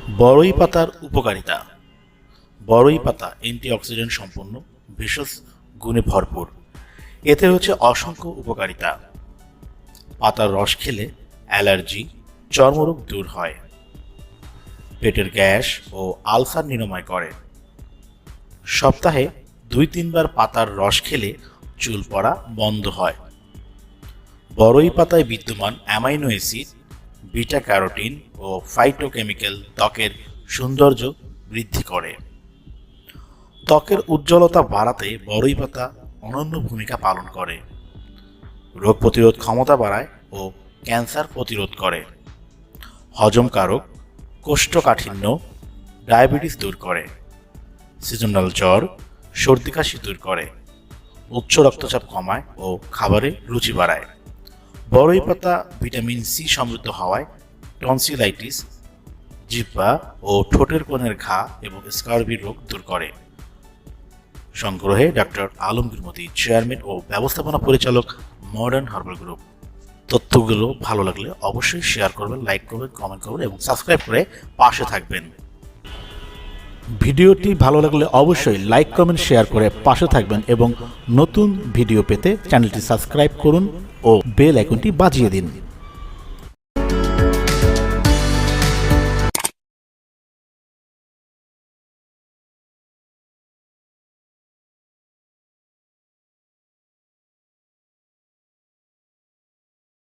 বড়ই পাতার উপকারিতা। বড়ই পাতা অ্যান্টিঅক্সিডেন্ট সম্পন্ন, ভেষজ গুণে ভরপুর। এতে রয়েছে অসংখ্য উপকারিতা। পাতার রস খেলে অ্যালার্জি, চর্মরোগ দূর হয়, পেটের গ্যাস ও আলসার নিরাময় করে। সপ্তাহে 2-3 বার পাতার রস খেলে চুল পড়া বন্ধ হয়। বড়ই পাতায় বিদ্যমান অ্যামাইনো অ্যাসিড, বিটা ক্যারোটিন ও ফাইটোকেমিক্যাল ত্বকের সৌন্দর্য বৃদ্ধি করে। ত্বকের উজ্জ্বলতা বাড়াতে বড়ই পাতা অনন্য ভূমিকা পালন করে। রোগ প্রতিরোধ ক্ষমতা বাড়ায় ও ক্যান্সার প্রতিরোধ করে। হজমকারক, কোষ্ঠকাঠিন্য, ডায়াবেটিস দূর করে। সিজনাল জ্বর, সর্দি কাশি দূর করে। উচ্চ রক্তচাপ কমায় ও খাবারে রুচি বাড়ায়। বড়ই পাতা ভিটামিন সি সমৃদ্ধ হওয়ায় টনসিলাইটিস, জিহ্বা ও ঠোঁটের কোণের ঘা এবং স্কারবি রোগ দূর করে। সংগ্রহে ডক্টর আলমগীর মতি, চেয়ারম্যান ও ব্যবস্থাপনা পরিচালক, মডার্ন হার্বাল গ্রুপ। তথ্যগুলো ভালো লাগলে অবশ্যই শেয়ার করবেন, লাইক করবেন, কমেন্ট করবেন এবং সাবস্ক্রাইব করে পাশে থাকবেন। ভিডিওটি ভালো লাগলে অবশ্যই লাইক, কমেন্ট, শেয়ার করে পাশে থাকবেন এবং নতুন ভিডিও পেতে চ্যানেলটি সাবস্ক্রাইব করুন ও বেল আইকনটি বাজিয়ে দিন।